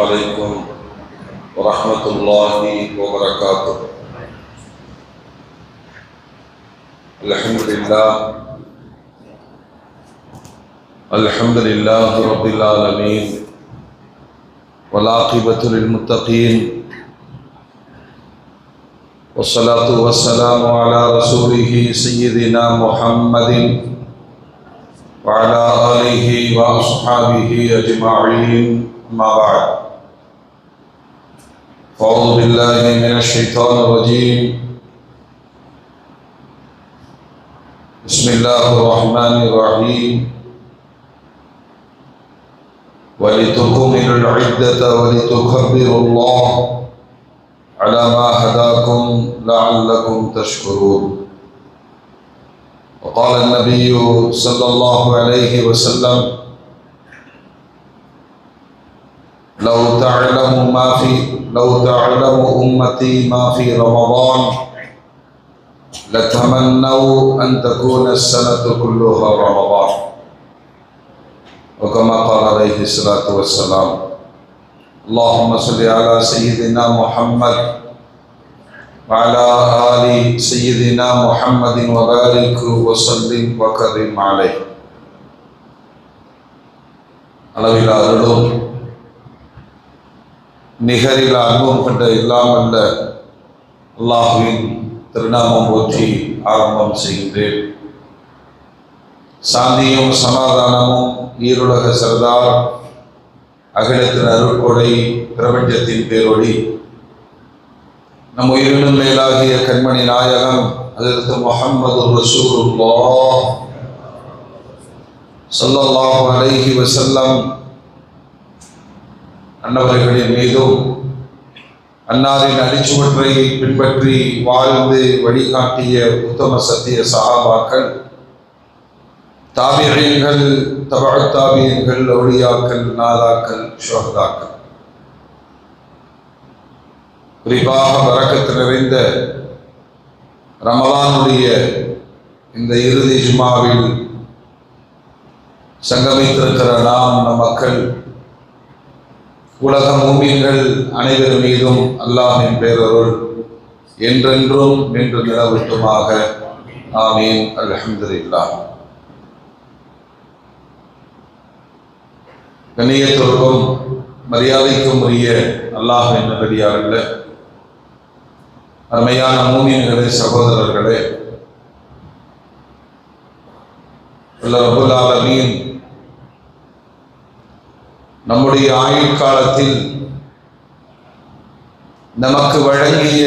عليكم ورحمة الله وبركاته. الحمد لله رب العالمين والعاقبة للمتقين والصلاة والسلام على رسوله سيدنا محمد وعلى آله وأصحابه أجمعين. أما بعد، فأعوذ بالله من الشيطان الرجيم. بسم الله الرحمن الرحيم. ولتكملوا العدة ولتكبروا الله على ما هداكم لعلكم تشكرون. وقال النبي صلى الله عليه وسلم: لو تعلم أمتي ما في رمضان لتمنوا أن تكون السنة كلها رمضان. وكما قال عليه الصلاة والسلام: اللهم صل على سيدنا محمد وعلى آل سيدنا محمد وبارك وسلم وكرم عليه. அளவிலா அருளும் நிகரில் அன்பும் கொண்ட எல்லாம் அல்ல அல்லாஹ்வின் திருநாமம் போற்றி ஆரம்பம் செய்கின்றேன். சாந்தியும் சமாதானமும் ஈருலக சர்தார் அகிலத்தின் அருட்கொடை பிரபஞ்சத்தின் பேரொளி நம் உயிரினும் மேலாகிய கண்மணி நாயகம் ஹஜ்ரத் முஹம்மது ரசூலுல்லாஹ் ஸல்லல்லாஹு அலைஹி வஸல்லம் அன்னவர்களின் மீதும் அன்னாரின் அடிச்சுவற்றை பின்பற்றி வாழ்ந்து வழிகாட்டிய உத்தம சத்திய சஹாபாக்கள், தாபிஈன்கள், தபஅத் தாபிஈன்கள், அவுலியாக்கள், நாதாக்கள், ஷுஹதாக்கள், குறிப்பாக பரக்கத்து நிறைந்த ரமலானுடைய இந்த இறுதி ஜுமாவில் சங்கமித்திருக்கிற நாம், நம் மக்கள், உலக மூமின்கள் அனைவர் மீதும் அல்லாஹ்வின் பேரருள் என்றென்றும் நின்று நிலவட்டுமாக. ஆமீன். அல்ஹம்துலில்லாஹ். கண்ணியத்திற்கும் மரியாதைக்கும் உரிய அல்லாஹ்வின் நல்லடியார்களே, அருமையான மூமின்களே, சகோதரர்களே, அல்லாஹ் ரப்பல் ஆலமீன் நம்முடைய ஆயுள் காலத்தில் நமக்கு வழங்கிய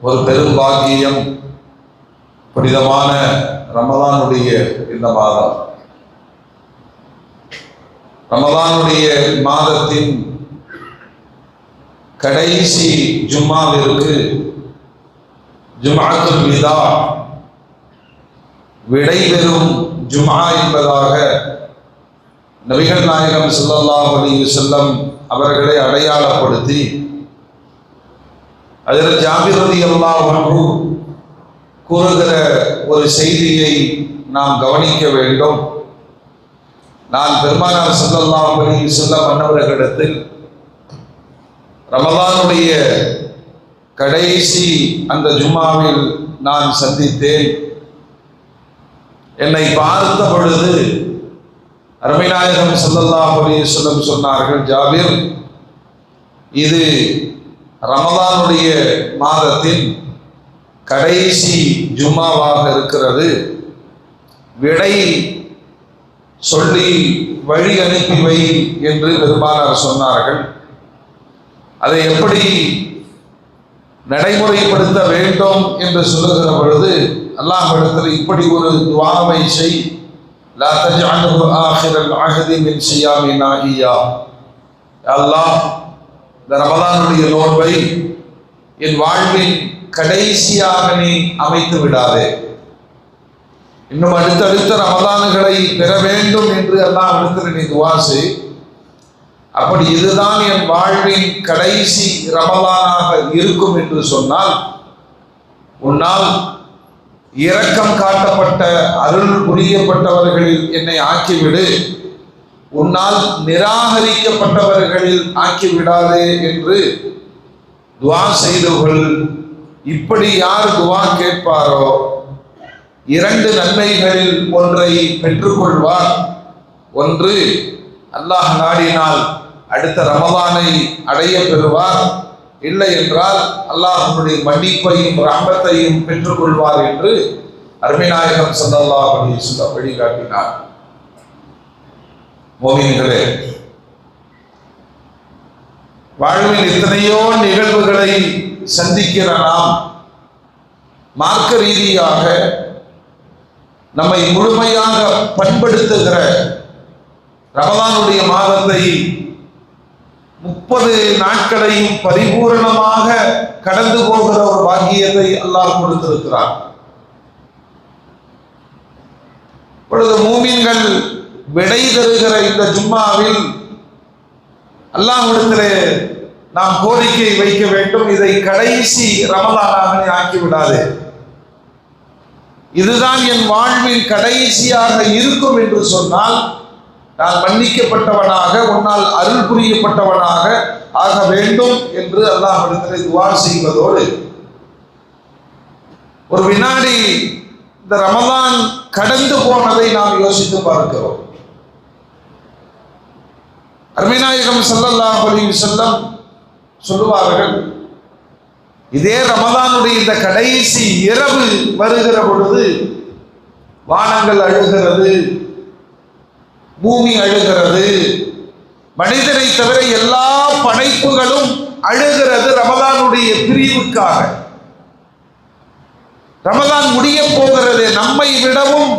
ஒரு பெரும் பாக்கியம் புனிதமான ரமலானுடைய இந்த மாதம். ரமலானுடைய மாதத்தின் கடைசி ஜும்மாவிற்கு ஜும்ஆத்துல் விதா, விடைபெறும் ஜும்ஆ என்பதாக நபிகள் நாயகம் ஸல்லல்லாஹு அலைஹி வஸல்லம் அவர்களை அடையாளப்படுத்தி ஹஜ்ரத் ஜாபிர் ரலியல்லாஹு அன்ஹு கூறுகிற ஒரு செய்தியை நாம் கவனிக்க வேண்டும். நான் பெருமானார் ஸல்லல்லாஹு அலைஹி வஸல்லம் அன்னவர்களிடத்தில் ரமலானுடைய கடைசி அந்த ஜும்மாவில் நான் சந்தித்தேன். என்னை பார்த்த பொழுது அருமைநாயகம் ஸல்லல்லாஹு அலைஹி வஸல்லம் சொன்னார்கள்: ஜாபிர், இது ரமலானுடைய மாதத்தின் கடைசி ஜும்மாவாக இருக்கிறது. விடை சொல்லி வழி அனுப்பி வை என்று பெருமானார் சொன்னார்கள். அதை எப்படி நடைமுறைப்படுத்த வேண்டும் என்று சொல்லுகிற பொழுது அல்லாஹ்விடத்தில் இப்படி ஒரு துஆவை செய்: லா தஜஅல்ஹு ஆখিরাல் அஹதி மின் சியாமினா இய்யா. அல்லாஹ், இந்த ரமலானுடைய நோன்பை என் வாழ்வின் கடைசியாக நீ அமைத்து விடாதே. இன்னும் அடுத்தடுத்த ரமலான்களை பெற வேண்டும் என்று அல்லாஹ்விடத்தில் நீ துஆ செய். அப்படி இதுதான் என் வாழ்வின் கடைசி ரமலானாக இருக்கும் என்று சொன்னால், உன்னால் இரக்கம் காட்டப்பட்ட அருள் புரியப்பட்டவர்களில் என்னை ஆக்கிவிடு. உன்னால் நிராகரிக்கப்பட்டவர்களில் ஆக்கிவிடாதே என்று துவா செய்து கொள். இப்படி யார் துவா கேட்பாரோ 2 நன்மைகளில் ஒன்றை பெற்றுக்கொள்வார். ஒன்று, அல்லாஹ் நாடினால் அடுத்த ரமலானை அடைய பெறுவார். இல்லை என்றால் அல்லாஹ்வுடைய மன்னிப்பையும் ரஹ்மத்தையும் பெற்றுக்கொள்வார் என்று அருமைநாயகம் ஸல்லல்லாஹு அலைஹி வஸல்லம் வழிகாட்டினார். மோமின்களே, வாழ்வில் எத்தனையோ நிகழ்வுகளை சந்திக்கிற நாம் மார்க்க ரீதியாக நம்மை முழுமையாக பண்படுத்துகிற ரமலானுடைய மாதத்தை 30 நாட்களையும் பரிபூரணமாக கடந்து போகிற ஒரு பாக்கியத்தை அல்லாஹ் கொடுத்திருக்கிறார். இப்பொழுது மூமின்கள் விடை தருகிற இந்த ஜும்மாவில் அல்லாஹ்விடத்திலே நாம் கோரிக்கை வைக்க வேண்டும். இதை கடைசி ரமலானாக ஆக்கிவிடாது, இதுதான் என் வாழ்வில் கடைசியாக இருக்கும் என்று சொன்னால் நான் மன்னிக்கப்பட்டவனாக, உன்னால் அருள் புரியப்பட்டவனாக ஆக வேண்டும் என்று அல்லாஹ்விடத்திலே துஆ செய்வதோடு, ஒரு வினாடி இந்த ரமலான் கடந்து போனதை நாம் யோசித்து பார்க்கிறோம். அருமைநாயகம் ஸல்லல்லாஹு அலைஹி வஸல்லம் சொல்லுவார்கள், இதே ரமலானுடைய இந்த கடைசி இரவு வருகிற பொழுது வானங்கள் அழுகிறது, பூமி அழுகிறது, மனிதனை தவிர எல்லா படைப்புகளும் அழுகிறது ரமலானுடைய பிரிவுக்காக. ரமலான் முடிய போகிறது. நம்மை விடவும்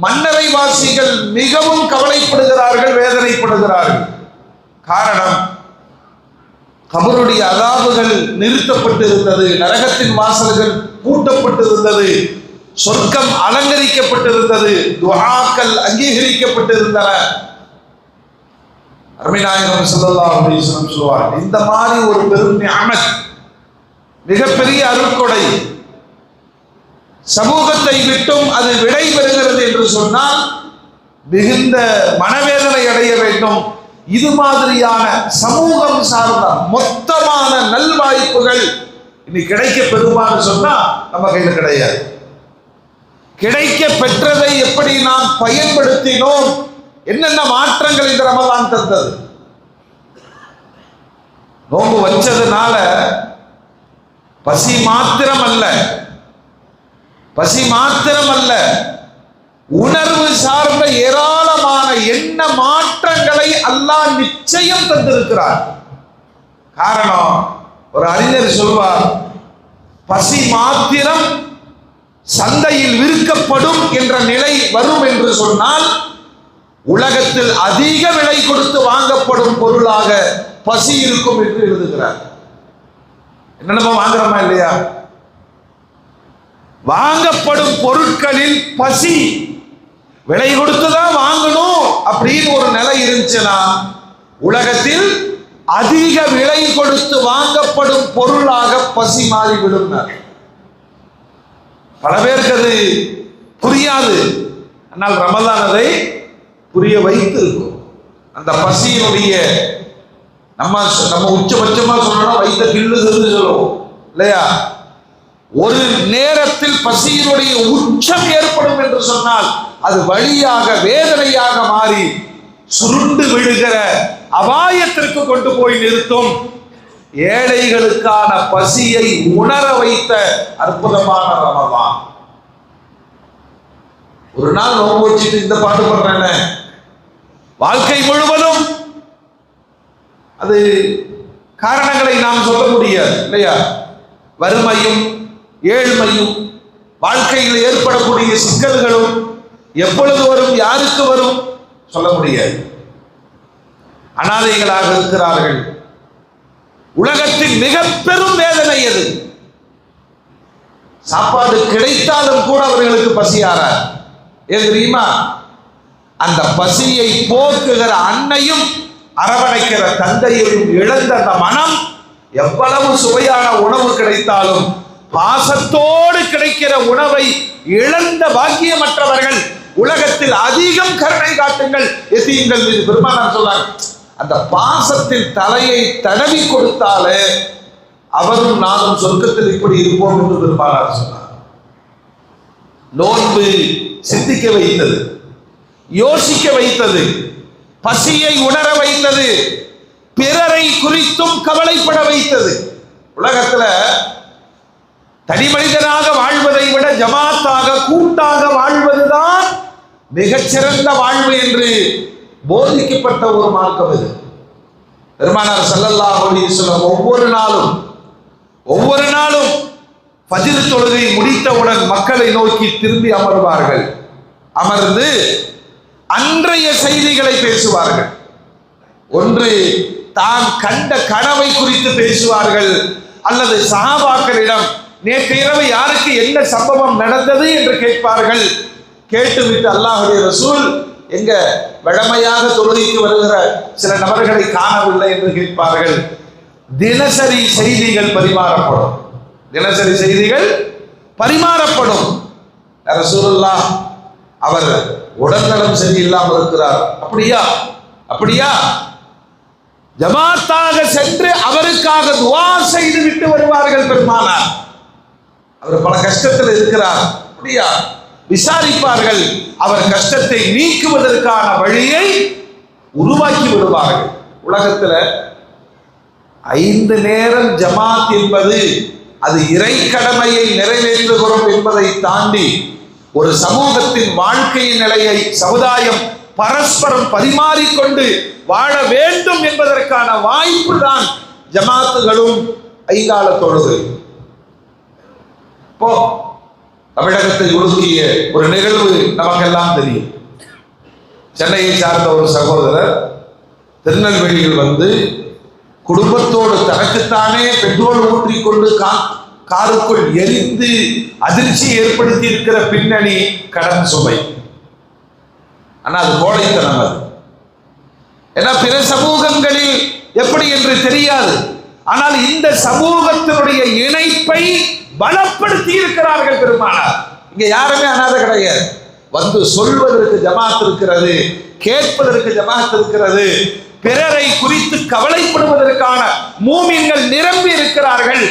மன்னரை வாசிகள் மிகவும் கவலைப்படுகிறார்கள், வேதனைப்படுகிறார்கள். காரணம், கபருடைய அதாபுகள் நிறுத்தப்பட்டிருந்தது, நரகத்தின் வாசல்கள் பூட்டப்பட்டிருந்தது, சொர்க்கம் அலங்கரிக்கப்பட்டிருந்தது, துஆக்கள் அங்கீகரிக்கப்பட்டிருந்தன. அருமைநாயகம் ஸல்லல்லாஹு அலைஹி வஸல்லம் சொல்வார், இந்த மாதிரி ஒரு பெரும் நிஅமத், மிகப்பெரிய அருட்கொடை சமூகத்தை விட்டும் அது விடை பெறுகிறது என்று சொன்னால் மிகுந்த மனவேதனை அடைய வேண்டும். இது மாதிரியான சமூகம் சார்ந்த மொத்தமான நல்வாய்ப்புகள் இனி கிடைக்க பெறுமான்னு சொன்னா நம்ம கையில கிடையாது. கிடைக்க பெற்றதை எப்படி நாம் பயன்படுத்தினோம், என்னென்ன மாற்றங்கள் இந்த ரமலான் தந்தது. நோன்பு வச்சதுனால பசி மாத்திரமல்ல, உணர்வு சார்ந்த ஏராளமான எண்ண மாற்றங்களை அல்லாஹ் நிச்சயம் தந்திருக்கிறார். காரணம், ஒரு அறிஞர் சொல்வார், பசி மாத்திரம் சந்தையில் விற்கப்படும் என்ற நிலை வரும் என்று சொன்னால் உலகத்தில் அதிக விலை கொடுத்து வாங்கப்படும் பொருளாக பசி இருக்கும் என்று எழுதுகிறார். என்னென்ன வாங்குறோமா இல்லையா? வாங்கப்படும் பொருட்களில் பசி, விலை கொடுத்துதான் வாங்கணும் அப்படின்னு ஒரு நிலை இருந்துச்சுன்னா உலகத்தில் அதிக விலை கொடுத்து வாங்கப்படும் பொருளாக பசி மாறிவிடும். பல பேருக்கு அது புரியாது, ஆனால் ரமலான் அதை புரிய வைத்து இருக்கும். அந்த பசியினுடைய நம்ம உச்சபட்சமா சொல்லணும், வைத்த கிள்ளுதுன்னு சொல்லுவோம் இல்லையா? ஒரு நேரத்தில் பசியினுடைய உச்சம் ஏற்படும் என்று சொன்னால் அது வழியாக வேதனையாக மாறி சுருண்டு விழுகிற அபாயத்திற்கு கொண்டு போய் நிறுத்தும். ஏழைகளுக்கான பசியை உணர வைத்த அற்புதமான ரமலான். ஒரு நாள் நோன்பு வச்சுட்டு இந்த பாட்டு பண்றேன், வாழ்க்கை முழுவதும் அது காரணங்களை நாம் சொல்ல முடியாது இல்லையா? வறுமையும் ஏழ்மையும் வாழ்க்கையில் ஏற்படக்கூடிய சிக்கல்களும் எப்பொழுது வரும், யாருக்கு வரும் சொல்ல முடியாது. அனாதைகளாக இருக்கிறார்கள். உலகத்தின் மிக பெரும் வேதனை எது? சாப்பாடு கிடைத்தாலும் கூட அவர்களுக்கு பசியாரார். ஏன் தெரியுமா? அந்த பசியை போக்குகிற அன்னையும் அரவணைக்கிற தந்தையையும் இழந்த அந்த மனம், எவ்வளவு சுவையான உணவு கிடைத்தாலும் பாசத்தோடு கிடைக்கிற உணவை இழந்த பாக்கியமற்றவர்கள் உலகத்தில் அதிகம் கருணை காட்டுங்கள் எத்தீம்கள் மீது. பெருமானார் சொல்றாங்க, அந்த பாசத்தில் தலையை தடவி கொடுத்தாலே அவரும் நானும் சொர்க்கத்தில் இப்படி இருப்போம் என்று பெருமானார் சொன்னார். நோன்பு சிந்திக்க வைத்தது, யோசிக்க வைத்தது, பசியை உணர வைத்தது, பிறரை குறித்தும் கவலைப்பட வைத்தது. உலகத்துல தனி மனிதனாக வாழ்வதை விட ஜமாத்தாக கூட்டாக வாழ்வதுதான் மிகச்சிறந்த வாழ்வு என்று போதிக்கப்பட்ட ஒரு மார்க்கம் இது. பெருமானார் ஸல்லல்லாஹு அலைஹி வஸல்லம் ஒவ்வொரு நாளும் ஃபஜ்ர் தொழுகை முடித்தவுடன் மக்களை நோக்கி திரும்பி அமர்வார்கள். அமர்ந்து அன்றைய செய்திகளை பேசுவார்கள். ஒன்று தான் கண்ட கனவை குறித்து பேசுவார்கள், அல்லது சஹாபாக்களிடம் நேற்று இரவு யாருக்கு என்ன சம்பவம் நடந்தது என்று கேட்பார்கள். கேட்டுவிட்டு அல்லாஹ்வுடைய ரசூல் எங்க வழமையாக தொழுகைக்கு வருகிற சில நபர்களை காணவில்லை என்று கேட்பார்கள். தினசரி செய்திகள் பரிமாறப்படும். தினசரி செய்திகள் பரிமாறப்படும். ரசூலுல்லாஹ் அவர் உடல்நலம் சரியில்லாமல் இருக்கிறார். அப்படியா ஜமாத்தாக சென்று அவருக்காக துஆ செய்து விட்டு வருவார்கள் பெருமானார். அவர் பல கஷ்டத்தில் இருக்கிறார், அப்படியா விசாரிப்பார்கள். அவர் கஷ்டத்தை நீக்குவதற்கான வழியை உருவாக்கி விடுவார்கள். உலகத்துல 5 நேரம் ஜமாத் என்பது அது இறை கடமையை நிறைவேற்றுகிறோம் என்பதை தாண்டி ஒரு சமூகத்தின் வாழ்க்கையின் நிலையை சமுதாயம் பரஸ்பரம் பரிமாறிக்கொண்டு வாழ வேண்டும் என்பதற்கான வாய்ப்பு தான் ஜமாத்துகளும் ஐங்கால தொழுகை. இப்போ தமிழகத்தை உலுக்கிய ஒரு நிகழ்வு நமக்கெல்லாம் தெரியும். சென்னையை சார்ந்த ஒரு சகோதரர் திருநெல்வேலியில் வந்து குடும்பத்தோடு தனக்குத்தானே பெட்ரோல் ஊற்றிக்கொண்டு காருக்குள் எரிந்து அதிர்ச்சி ஏற்படுத்தி இருக்கிற பின்னணி கடன் சுமை. ஆனா அது கோழைத்தனம். அது ஏன்னா பிற சமூகங்களில் எப்படி என்று தெரியாது, ஆனால் இந்த சமூகத்தினுடைய இணைப்பை பலப்படுத்தி இருக்கிறார்கள் பெருமானார். இங்க யாருமே அனாதை கிடையாது. வந்து சொல்வதற்கு ஜமாத் இருக்கிறது, கேட்பதற்கு ஜமாத் இருக்கிறது, பிறரை குறித்து கவலைப்படுவதற்கான மூமின்கள் நிரம்பி இருக்கிறார்கள்.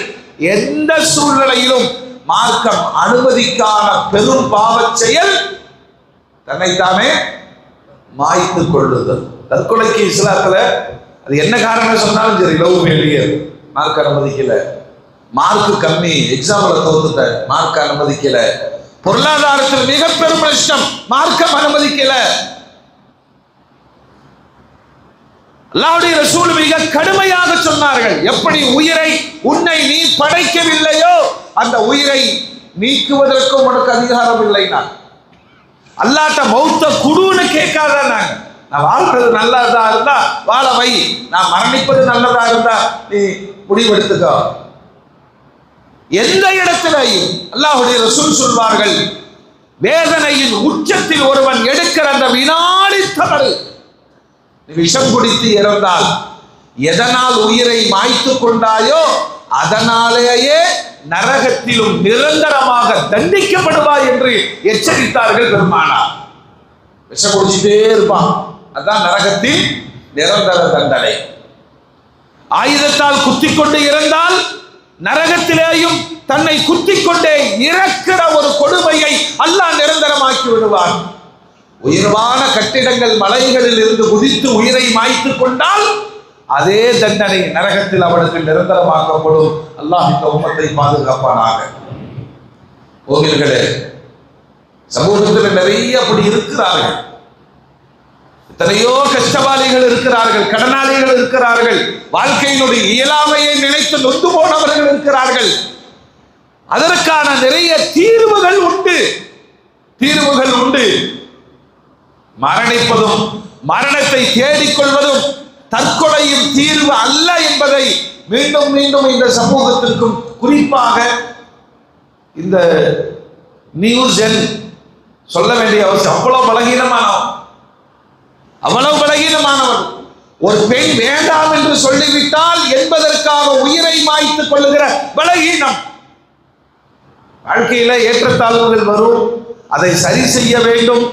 எந்த சூழ்நிலையிலும் மார்க்கம் அனுமதிக்கான பெரும் பாவச் செயல் தன்னைத்தானே மாய்த்துக் கொள்ளுதல். தற்கொலைக்கு இஸ்லாத்துல அது என்ன காரணம் சொன்னாலும் சரி, லவ் ஃபெயிலியர், மார்க் அனுமதிக்கல, மார்க் கம்மி, எக்ஸாம்ல தோத்துட்ட, மார்க் அனுமதிக்கல, பொருளாதாரத்தில் மிக பெரும் நஷ்டம், மார்க்கம் அனுமதிக்கல. அல்லாஹ்வுடைய ரசூல் மிக கடுமையாக சொன்னார்கள். எப்படி உயிரை உன்னை நீ படைக்கவில்லையோ அந்த உயிரை நீக்குவதற்கும் உனக்கு அதிகாரம் இல்லை. நான் அல்லாஹ்ட்ட மௌத்த குடுன்னு கேட்காத. நான் வாழ்றது நல்லதா இருந்தா வாழ வை, நான் மரணிப்பது நல்லதா இருந்தா நீ முடிவெடுத்துக்கோ. எந்த இடத்திலையும் அல்லாஹ்வுடைய ரசூல் சொல்வார்கள், வேதனையின் உச்சத்தில் ஒருவன் எடுக்கிற அந்த வினாடி தவறு, விஷம் குடித்து இறந்தால் எதனால் உயிரை மாய்த்து கொண்டாயோ அதனாலேயே நரகத்திலும் நிரந்தரமாக தண்டிக்கப்படுவாய் என்று எச்சரித்தார்கள் பெருமானார். விஷம் குடிச்சுட்டே இருப்பான், அதான் நரகத்தில் நிரந்தர தண்டனை. ஆயுதத்தால் குத்திக் கொண்டு இறந்தால் நரகத்திலேயும் தன்னை குத்திக் கொண்டே இறக்கிற ஒரு கொடுமையை அல்லாஹ் நிரந்தரமாக்கி விடுவான். உயர்வான கட்டிடங்கள் மலைகளில் இருந்து குதித்து உயிரை மாய்த்து கொண்டால் அதே தண்டனை நரகத்தில் அவனுக்கு நிரந்தரமாக்கப்படும். அல்லாஹ் இந்த உம்மத்தை பாதுகாப்பானாக. கோவில்களே, சமூகத்தில் நிறைய அப்படி இருக்கிறார்கள். எத்தனையோ கஷ்டவாளிகள் இருக்கிறார்கள், கடனாளிகள் இருக்கிறார்கள், வாழ்க்கையினுடைய இயலாமையை நினைத்து நொந்து போனவர்கள் இருக்கிறார்கள். அதற்கான நிறைய தீர்வுகள் உண்டு. மரணிப்பதும் மரணத்தை தேடிக்கொள்வதும் தற்கொலையும் தீர்வு அல்ல என்பதை மீண்டும் மீண்டும் இந்த சமூகத்திற்கும் குறிப்பாக இந்த நியூஸ் சொல்ல வேண்டிய அவசியம். அவ்வளவு பலகீனமானவர். ஒரு பெண் வேண்டாம் என்று சொல்லிவிட்டால் என்பதற்காக உயிரை மாய்த்துக் கொள்ளுகிற பலகீனம். வாழ்க்கையில ஏற்றத்தாழ்வுகள் வரும், அதை சரி செய்ய வேண்டும்.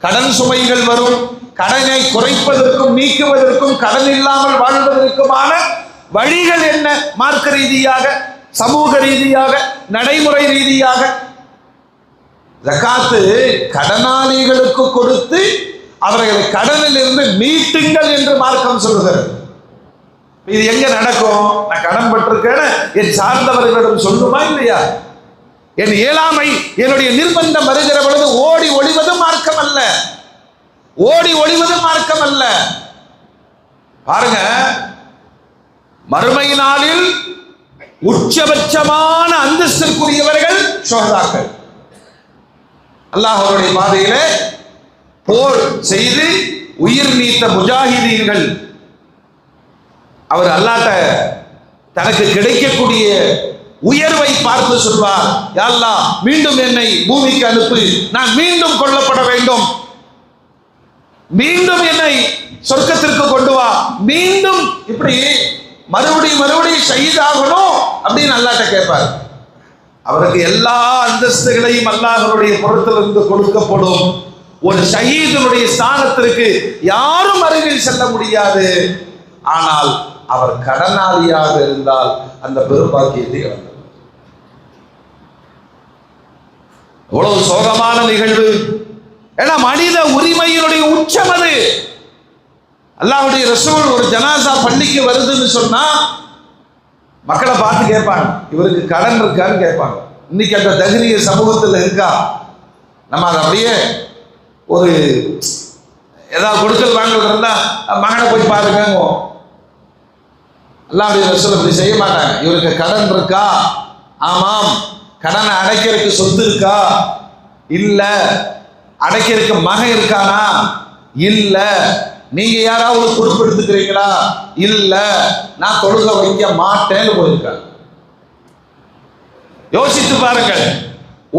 கடன் சுமைகள் வரும். கடனை குறைப்பதற்கும் நீக்குவதற்கும் கடன் இல்லாமல் வாழ்வதற்குமான வழிகள் என்ன? மார்க்க ரீதியாக, சமூக ரீதியாக, நடைமுறை ரீதியாக. ஜகாத்து கடனாளிகளுக்கு கொடுத்து அவர்களை கடனில் இருந்து மீட்டுங்கள் என்று மார்க்கம் சொல்லுகிறது. இது எங்க நடக்கும்? நான் கடன் பட்டிருக்கேன்னு என் சார்ந்தவர்களிடம் சொல்லுமா இல்லையா? என் இயலாமை, என்னுடைய நிர்பந்தம் வருகிற பொழுது ஓடி ஒளிவது மார்க்கம் அல்ல. ஓடி ஒளிவது மார்க்கம் அல்ல. பாருங்க, மறுமை நாளில் உச்சபட்சமான அந்தஸ்திற்குரியவர்கள் ஷுஹதாக்கள். அல்லாஹ்வுடைய பாதையிலே போர் செய்து உயிர் நீத்த முஜாஹிதீன்கள். அவர் அல்லாஹ்ட்ட தனக்கு கிடைக்கக்கூடிய உயர்வை பார்த்து சொல்வார், யா அல்லாஹ், மீண்டும் என்னை பூமிக்கு அனுப்பு, நான் மீண்டும் கொல்லப்பட வேண்டும், மீண்டும் என்னை சொர்க்கத்திற்கு கொண்டு வா, மீண்டும் இப்படி மறுபடியும் ஷஹீதாகணும் அப்படின்னு அல்லாஹ்ட்ட கேட்பார். அவருக்கு எல்லா அந்தஸ்துகளையும் அல்லாஹ்வுடைய புறத்திலிருந்து கொடுக்கப்படும். ஒரு ஷஹீதுடைய ஸ்தானத்திற்கு யாரும் அருகில் செல்ல முடியாது. ஆனால் அவர் கடனாளியாக இருந்தால் அந்த பெரும்பாக்கியத்தை இழந்தார். எவ்வளவு சோகமான நிகழ்வு! ஏன்னா மனித உரிமையினுடைய உச்சம் அது. அல்லாஹ்வுடைய ரசூல் ஒரு ஜனாசா பள்ளிக்கு வருதுன்னு சொன்னா மக்களை பார்த்து கேட்பாங்க, இவருக்கு கடன் இருக்கான்னு கேட்பாங்க. இன்னைக்கு அந்த தகுதிய சமூகத்தில் இருக்கா? நம்ம அதை அப்படியே ஒரு ஏதாவது கொடுக்கல் வாங்கல் இருந்தா மகனை போய் பாருங்க. அல்லாஹ்வுடைய ரசூல் அப்படி செய்ய மாட்டாங்க. இவருக்கு கடன் இருக்கா? ஆமாம். கடனை அடைக்கிறதுக்கு சொத்து இருக்கா? இல்ல. அடைக்கிறதுக்கு மகன் இருக்கானா? இல்ல. நீங்க யாராவது பொறுப்பெடுத்துக்கிறீங்களா? இல்ல. நான் தொழுக வைக்க மாட்டேன்னு போயிருக்காங்க. யோசித்து பாருங்கள்.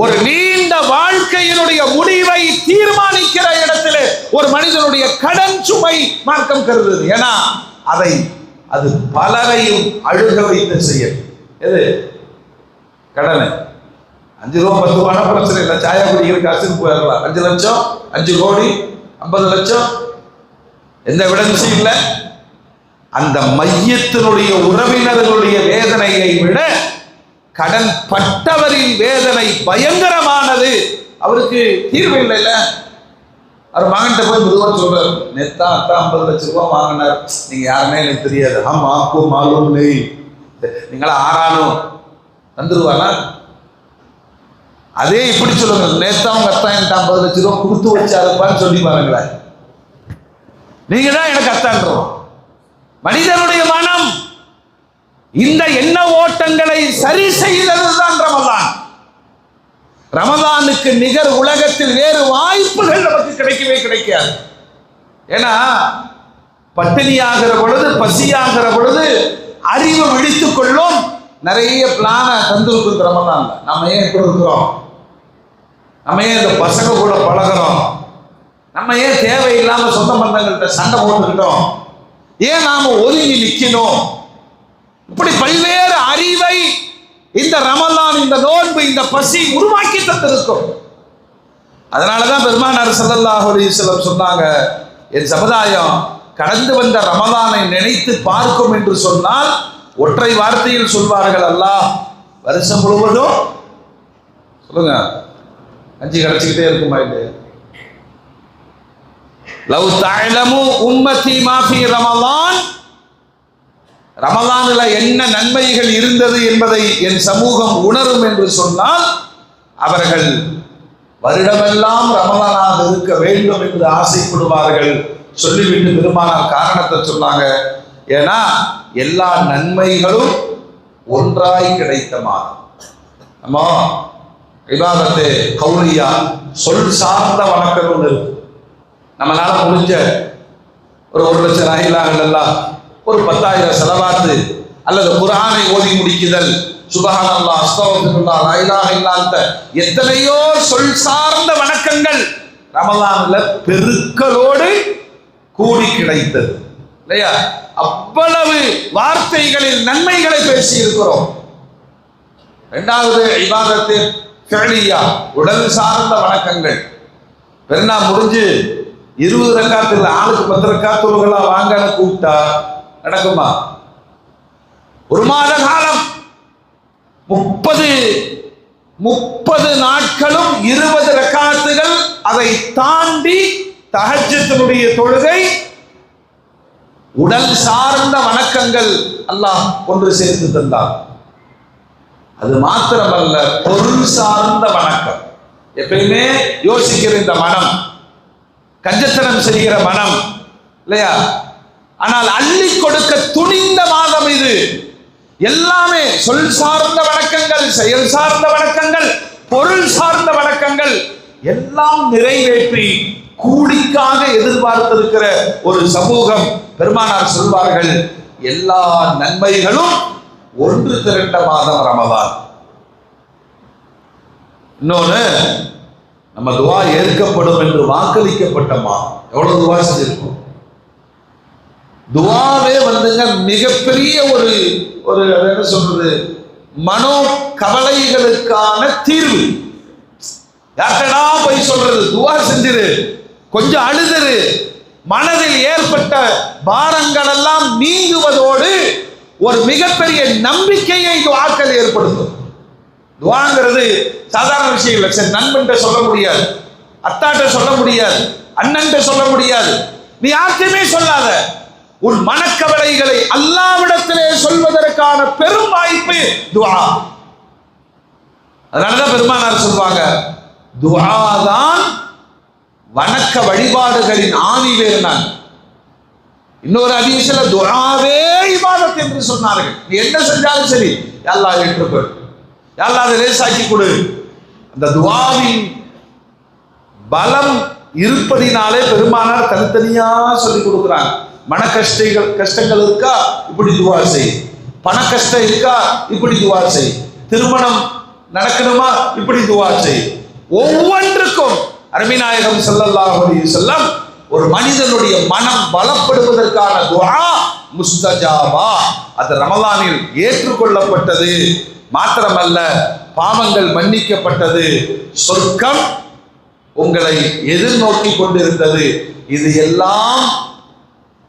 ஒரு நீண்ட வாழ்க்கையினுடைய முடிவை தீர்மானிக்கிற இடத்துல ஒரு மனிதனுடைய கடன் சுமை மார்க்கம் கருதுது. ஏன்னா அது பலரையும் அழுக வைத்து செய்யும். எது? கடன். 5 ரூபா 10 ரூபா பிரச்சனை இல்லை, சாயா குடிக்கிற காசு போயிடலாம். 5 லட்சம், 5 கோடி, 50 லட்சம், எந்த எவிடன்ஸும் இல்லை. அந்த மையத்தினுடைய உறவினர்களுடைய வேதனையை விட கடன் பட்டவரின் வேதனை பயங்கரமானது. அவருக்கு தீர்வு இல்லைல்ல. அவர் மகன்கிட்ட போய் மெதுவா சொல்றாரு, நேத்தா அத்தா 50 லட்சம் ரூபாய் வாங்கினார், நீங்க யாருமே எனக்கு தெரியாது. ஆமா, ஆப்பு மாலும் நெய், நீங்களா ஆறானும் தந்துருவானா? அதே இப்படி சொல்லுங்க, நேத்தா உங்க அத்தா என்கிட்ட 50 லட்சம் ரூபாய் கொடுத்து வச்சாருப்பான்னு சொல்லி பாருங்களேன். நீங்க தான் எனக்கு அத்தான்றோம். மனிதனுடைய மனம் இந்த எண்ண ஓட்டங்களை சரி செய்ததுதான் ரமலான். ரமலானுக்கு நிகர் உலகத்தில் வேறு வாய்ப்புகள் நமக்கு கிடைக்கவே கிடைக்காது. ஏன்னா பட்டினியாகிற பொழுது, பசியாகிற பொழுது அறிவு விழித்துக் கொள்ளும். நிறைய பிளான தந்திருக்கும் ரமலான்ல. நம்ம ஏன் இப்படி இருக்கிறோம்? நம்ம ஏன் இந்த பசங்க கூட பழகிறோம்? நம்ம ஏன் தேவையில்லாம சொந்த பந்தங்கள்கிட்ட சண்டை போட்டுக்கிட்டோம்? ஏன் நாம ஒதுங்கி நிக்கணும்? இப்படி பல்வேறு அறிவை இந்த ரமலான், இந்த நோன்பு, இந்த பசி உருவாக்கி தந்திருக்கும். அதனாலதான் பெருமானார் ஸல்லல்லாஹு அலைஹி வஸல்லம் சொன்னாங்க, என் சமுதாயம் கடந்து வந்த ரமலானை நினைத்து பார்க்கும் என்று சொன்னால் ஒற்றை வார்த்தையில் சொல்வார்கள், அல்லாஹ் வருஷம் முழுவதும் சொல்லுங்க 5 கிடைச்சிக்கிட்டே இருக்குமா இல்லையா? லவ் தஅலமு உம்மத்தி மா ஃபீ ரமலான், ரமலானில் என்ன நன்மைகள் இருந்தது என்பதை என் சமூகம் உணரும் என்று சொன்னால் அவர்கள் வருடமெல்லாம் ரமலானாக இருக்க வேண்டும் என்று ஆசைப்படுவார்கள். சொல்லிவிட்டு பெருமானார் காரணத்தை சொன்னாங்க, ஏன்னா எல்லா நன்மைகளும் ஒன்றாய் கிடைத்த மாதம். நம்ம இபாதத்து கௌலியா, சொல் சார்ந்த வணக்கம் இருக்கு. நம்மளால முடிஞ்ச ஒரு 1 லட்சம் ராயிலாங்கல்லாம், ஒரு 10,000 செலவாத்து, அல்லது குர்ஆனை ஓதி முடிக்குதல், சுபஹானல்லாஹ், அஸ்தக்ஃபிருல்லாஹ், லா இலாஹா இல்லல்லாஹ், எத்தனையோ சொல் சார்ந்த வணக்கங்கள் ரமலான்ல பெருக்களோடு கூடி கிடைத்தது இல்லையா? அவ்வளவு வார்த்தைகளில் நன்மைகளை பேசி இருக்கிறோம். 2வது இபாதத்து ஃபிஅலியா, உடல் சார்ந்த வணக்கங்கள். பெருநா முடிஞ்சு 20 ரக்காத்துல ஆளுக்கு 10 ரக்காத் தொழுகலாம் வாங்கன்னு கூப்பிட்டா நடக்குமா? ஒரு மாத காலம் 30 நாட்களும் 20 ரக்காத்துகள், அதை தாண்டி தஹஜ்ஜுடைய தொழுகை, உடல் சார்ந்த வணக்கங்கள் அல்லாஹ் ஒன்று சேர்த்து தந்தார். அது மாத்திரமல்ல, பொருள் சார்ந்த வணக்கம். எப்பயுமே யோசிக்கிற இந்த மனம், கஞ்சத்தனம் செய்கிற மனம் இல்லையா? ஆனால் அள்ளி கொடுக்க துணிந்த மாதம் இது. எல்லாமே சொல் சார்ந்த வணக்கங்கள், செயல் சார்ந்த வணக்கங்கள், பொருள் சார்ந்த வணக்கங்கள் எல்லாம் நிறைவேற்றி கூலிக்காக எதிர்பார்த்திருக்கிற ஒரு சமூகம். பெருமானார் சொல்வார்கள், எல்லா நன்மைகளும் ஒன்று திரண்ட மாதம் ரமதான். இன்னொன்னு, நம்ம துவா ஏற்கப்படும் என்று வாக்களிக்கப்பட்ட மாதம். எவ்வளவு துவா செஞ்சிருக்கோம்? துவாவே வந்துங்க மிகப்பெரிய ஒரு என்ன சொல்றது, மனோ கவலைகளுக்கான தீர்வு. யார்டா போய் சொல்றது? துவா செஞ்சிரு, கொஞ்சம் அழுதுரு, மனதில் ஏற்பட்ட பாரங்கள் எல்லாம் நீங்குவதோடு ஒரு மிகப்பெரிய நம்பிக்கையை துவாக்கள் ஏற்படுத்தும். துவாங்கிறது சாதாரண விஷயம் இல்லை. சரி, நண்பன்கிட்ட சொல்ல முடியாது, அத்தாட்ட சொல்ல முடியாது, அண்ணன்கிட்ட சொல்ல முடியாது, நீ யாருக்குமே சொல்லாத. உன் மனக்கவலைகளை அல்லாஹ்விடத்திலே சொல்வதற்கான பெரும் வாய்ப்பு துஆ. அதனாலதான் பெருமானார் சொல்வாங்க, துஆ தான் வணக்க வழிபாடுகளின் ஆணிவேர். நான் இன்னொரு ஹதீஸ்ல துஆவே இபாதத் என்று சொன்னார்கள். நீ என்ன செஞ்சாலும் சரி, யா அல்லாஹ் ஏற்றுக்கொள், யா அல்லாஹ் அதை லேசாக்கி கொடு. அந்த துஆவின் பலம் இருப்பதினாலே பெருமானார் தனித்தனியா சொல்லி கொடுக்குறாங்க. மன கஷ்டங்கள் இருக்கா, இப்படி துவா செய். பண கஷ்டம் இருக்கா, இப்படி துவா செய். திருமணம் நடக்கணுமா, இப்படி துவா செய். ஒவ்வொன்றுக்கும் அருமைநாயகம் ஸல்லல்லாஹு அலைஹி வஸல்லம் ஒரு மனிதனுடைய மனம் பலப்படுவதற்கான துஆ முஸ்தஜாபா, அது ரமலானில் ஏற்றுக்கொள்ளப்பட்டது. மாத்திரமல்ல, பாவங்கள் மன்னிக்கப்பட்டது, சொர்க்கம் உங்களை எதிர்நோக்கி கொண்டிருந்தது. இது எல்லாம்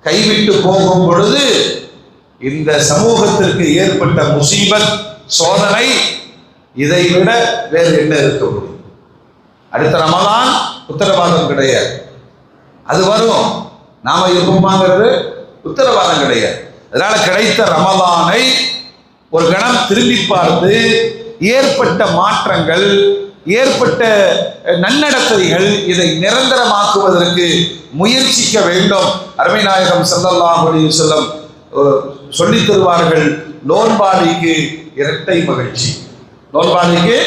கைவிட்டு போகும் பொழுது இந்த சமூகத்திற்கு ஏற்பட்ட முசீபத், சோதனை, இதை விட வேறு என்ன இருக்க முடியும்? அடுத்த ரமலான் உத்தரவாதம் கிடையாது, அது வரும், நாம இருப்போமாங்கிறது உத்தரவாதம் கிடையாது. அதனால கிடைத்த ரமலானை ஒரு கணம் திரும்பி பார்த்து ஏற்பட்ட மாற்றங்கள், ஏற்பட்ட நன்னடத்தைகள், இதை நிரந்தரமாக்குவதற்கு முயற்சிக்க வேண்டும். அருமைநாயகம் ஸல்லல்லாஹு அலைஹி வஸல்லம் சொல்லித் தருவார்கள், நோன்பாளிக்கு இரட்டை மகிழ்ச்சி. நோன்பாளிக்கு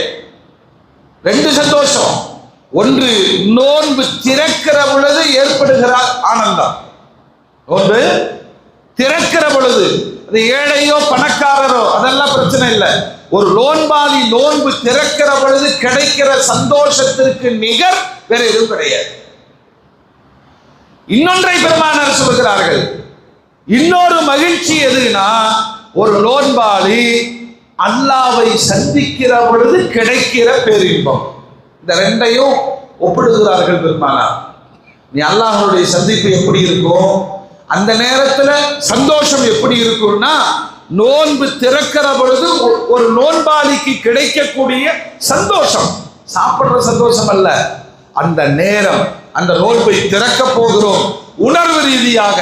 2 சந்தோஷம். ஒன்று, நோன்பு திறக்கிற பொழுது ஏற்படுகிற ஆனந்தம். நோன்பு திறக்கிற பொழுது, அது ஏழையோ பணக்காரரோ அதெல்லாம் பிரச்சனை இல்லை. ஒரு நோன்பாளி நோன்பு திறக்கிற பொழுது கிடைக்கிற சந்தோஷத்திற்கு நிகர் வேற எதுவும் கிடையாது. இன்னொன்றை பெருமானார் சொல்கிறார்கள், இன்னொரு மகிழ்ச்சி எதுனா, ஒரு நோன்பாளி அல்லாஹ்வை சந்திக்கிற பொழுது கிடைக்கிற பேரின்பம். இந்த ரெண்டையும் ஒப்பிடுகிறார்கள் பெருமானார். நீ அல்லாஹ்வுடைய சந்திப்பு எப்படி இருக்கும், அந்த நேரத்துல சந்தோஷம் எப்படி இருக்கும்னா, நோன்பு திறக்கிற பொழுது ஒரு நோன்பாளிக்கு கிடைக்கக்கூடிய சந்தோஷம் சாப்பிடுற சந்தோஷம் அல்ல, அந்த நேரம், அந்த நோன்பை திறக்க போகிறோம் உணர்வு ரீதியாக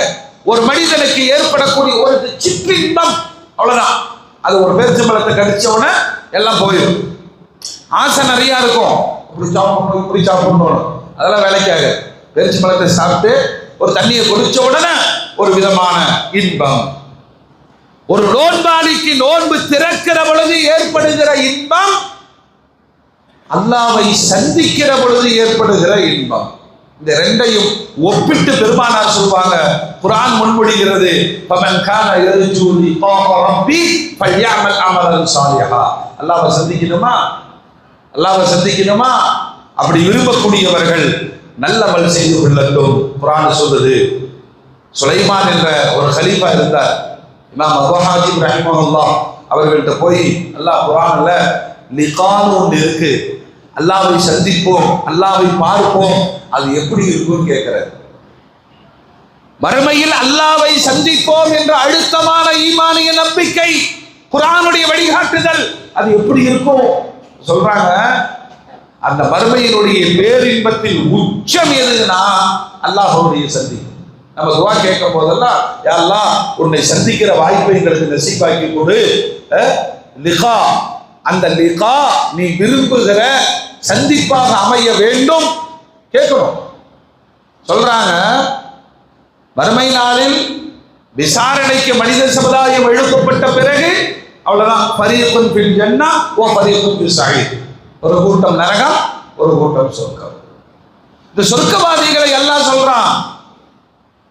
ஒரு மனிதனுக்கு ஏற்படக்கூடிய ஒரு சிற்றின்பம், அவ்வளவுதான். அது ஒரு பேரிச்சம்பழத்தை கடிச்ச உடனே எல்லாம் போயிடும். ஆசை நிறைய இருக்கும், இப்படி சாப்பிடணும் இப்படி சாப்பிடணும், அதெல்லாம் வேலைக்காக. பேரிச்சம்பழத்தை சாப்பிட்டு ஒரு தண்ணியை குடிச்ச உடனே ஒரு விதமான இன்பம். ஒரு நோன்பாளிக்கு நோன்பு திறக்கிற பொழுது ஏற்படுகிற இன்பம், அல்லாஹ்வை சந்திக்கிற பொழுது ஏற்படுகிற இன்பம். இந்த ரெண்டையும் ஒப்பிட்டு பெருமானார் சொல்வாங்க, குர்ஆன் முன்மொழிகிறது, ஃபமன் கான யர்ஜூ லிகா ரப்பி ஃபல்யஅமல் அமலன் சாலிஹா. அல்லாஹ்வை சந்திக்கணுமா, அல்லாஹ்வை சந்திக்கணுமா, அப்படி விரும்பக்கூடியவர்கள் நல்ல அமல் செய்து கொள்ளட்டும். குர்ஆன் சொல்லுது, சுலைமான் என்ற ஒரு கலீஃபா இருந்தார், இமாம் அபூ ஹாஜிம் ரஹிமஹுல்லாஹ் அவர்கள்ட்ட போய் அல்லாஹ் குர்ஆன்ல லிகான்னு ஒன்று இருக்கு, அல்லாஹ்வை சந்திப்போம், அல்லாஹ்வை பார்ப்போம், அது எப்படி இருக்கும்னு கேட்கிறார். மறுமையில் அல்லாஹ்வை சந்திப்போம் என்ற அழுத்தமான ஈமானிய நம்பிக்கை, குர்ஆனுடைய வழிகாட்டுதல், அது எப்படி இருக்கும் சொல்றாங்க. அந்த மறுமையினுடைய பேரின்பத்தில் உச்சம் எதுனா அல்லாஹ்வுடைய சந்திப்பு. நம்ம துஆ கேட்கும் போதெல்லாம் யா அல்லாஹ் உன்னை சந்திக்கிற வாய்ப்பை எங்களுக்கு நசீபாக்கி கொடு. லிகா, அந்த லிகா நீ விரும்புகிற சந்திப்பாக அமைய வேண்டும் கேட்கணும். சொல்றாங்க மறுமை நாளில் விசாரணைக்கு மனித சமுதாயம் எழுப்பப்பட்ட பிறகு அவ்வளவுதான், ஃபரீகுன் ஃபில் ஜன்னah வ ஃபரீகுன் ஃபிஸ் ஸஈர். ஒரு கூட்டம் நரகம், ஒரு கூட்டம் சொர்க்கம். இந்த சொர்க்கவாதிகளை எல்லாம் சொல்றான்,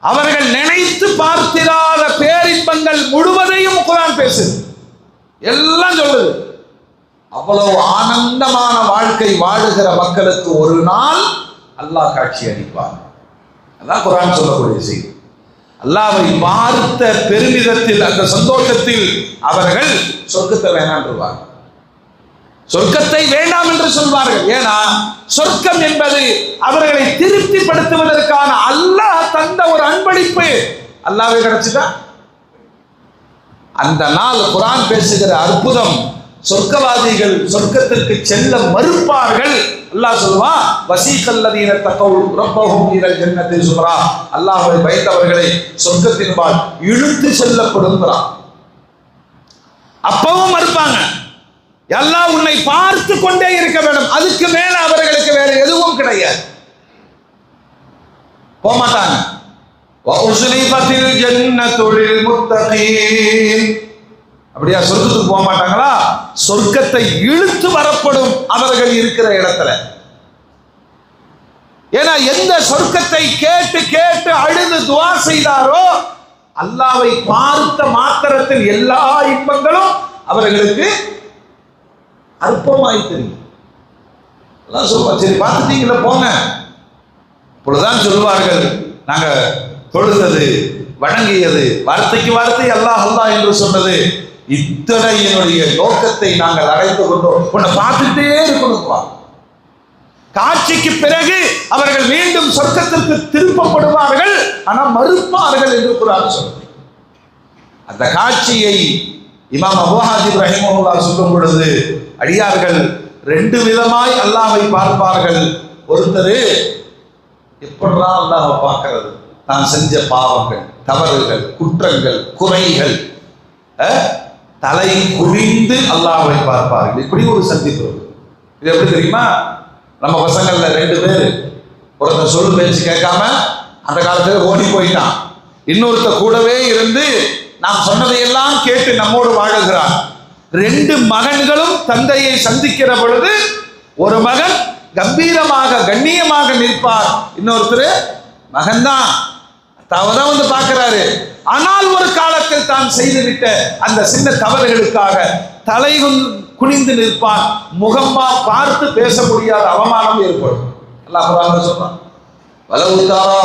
அவர்கள் நினைத்து பார்த்திராத பேரின்பங்கள் முழுவதையும் குர்ஆன் பேசுது, எல்லாம் சொல்லுது. அவ்வளவு ஆனந்தமான வாழ்க்கை வாழுகிற மக்களுக்கு ஒரு நாள் அல்லாஹ் காட்சி அளிப்பார். அதான் குர்ஆன் சொல்லக்கூடிய செய்தி. அல்லாஹ்வை பார்த்த பெருமிதத்தில், அந்த சந்தோஷத்தில் அவர்கள் சொர்க்கத்தை வேண்டாம், சொர்க்கத்தை வேண்டாம் என்று சொல்வார்கள். ஏன்னா சொர்க்கம் என்பது அவர்களை திருப்திப்படுத்துவதற்கான அல்லாஹ் தந்த ஒரு அன்பளிப்பு. அல்லாஹ்வை கிடைச்சிட்டா அந்த நாள் குர்ஆன் பேசுகிற அற்புதம். சொர்க்கவாதிகள் சொர்க்கத்திற்கு செல்ல மறுப்பார்கள். அல்லாஹ் சொல்வான் வசீகல்லதீன தகவ் ரப்பஹும் இலல் ஜன்னத்தி சுப்ரா. அல்லாஹ்வை பயந்தவர்களை சொர்க்கத்தின்பால் இழுத்து செல்லப்படுகிறான். அப்பவும் மறுப்பாங்க. அல்லாஹ் உன்னை பார்த்து கொண்டே இருக்க வேண்டும், அதுக்கு மேல அவர்களுக்கு வேற எதுவும் கிடையாது, போக மாட்டாங்க. வஉஸ்லிஃபத்தில் ஜன்னத்து லில் முத்தகீன். அப்படியா சொர்க்கத்துக்கு போக மாட்டாங்களா? சொர்க்கத்தை இழுத்து வரப்படும் அவர்கள் இருக்கிற இடத்துல. ஏன்னா எந்த சொர்க்கத்தை கேட்டு கேட்டு அழுது துஆ செய்தாரோ அல்லாஹ்வை பார்த்த மாத்திரத்தில் எல்லா இன்பங்களும் அவர்களுக்கு அற்பமாய் தெரியும். அல்லாஹ் சொல்வார், சரி பார்த்துட்டீங்களா போங்க. இப்பொழுதுதான் சொல்வார்கள், நாங்க தொழுதது வணங்கியது வார்த்தைக்கு வார்த்தை அல்லாஹ் அல்லாஹ் என்று சொன்னது, இத்தனையினுடைய நோக்கத்தை நாங்கள் அடைந்து கொண்டோம், உன்னை பார்த்துட்டே இருக்கணும். காட்சிக்கு பிறகு அவர்கள் மீண்டும் சொர்க்கத்திற்கு திருப்பப்படுவார்கள், ஆனால் மறுப்பார்கள் என்று குர்ஆன் சொல்லுது. அந்த காட்சியை இமாம் அபூ ஹாத்திம் ரஹிமஹுல்லாஹ் சொல்லும் பொழுது, அடியார்கள் ரெண்டு விதமாய் அல்லாஹ்வை பார்ப்பார்கள். ஒருத்தர் எப்படா அல்லாஹ்வை பார்க்கிறது, தான் செஞ்ச பாவங்கள், தவறுகள், குற்றங்கள், குறைகள், தலை குனிந்து அல்லாஹ்வை பார்ப்பார்கள். இப்படி ஒரு சந்திப்பு. இது எப்படி தெரியுமா? நம்ம பசங்கள்ல ரெண்டு பேர், ஒருத்தர் சொல்லு பேச்சு கேட்காம அந்த காலத்துல ஓடி போயிட்டான், இன்னொருத்த கூடவே இருந்து நாம் சொன்னதையெல்லாம் கேட்டு நம்மோடு வாழுகிறான். ரெண்டு மகன்களும் தந்தையை சந்திக்கிற பொழுது ஒரு மகன் கம்பீரமாக கண்ணியமாக நிற்பார், இன்னொருத்தர் மகன்தான் தவறுதான் வந்து பார்க்கிறாரு, ஆனால் ஒரு காலத்தில் தான் செய்துவிட்ட அந்த சின்ன தவறுகளுக்காக தலை குனிந்து நிற்பான், முகமா பார்த்து பேச முடியாத அவமானம் ஏற்படும். அல்லாஹ் குர்ஆன்ல சொல்றான், வலவு தரா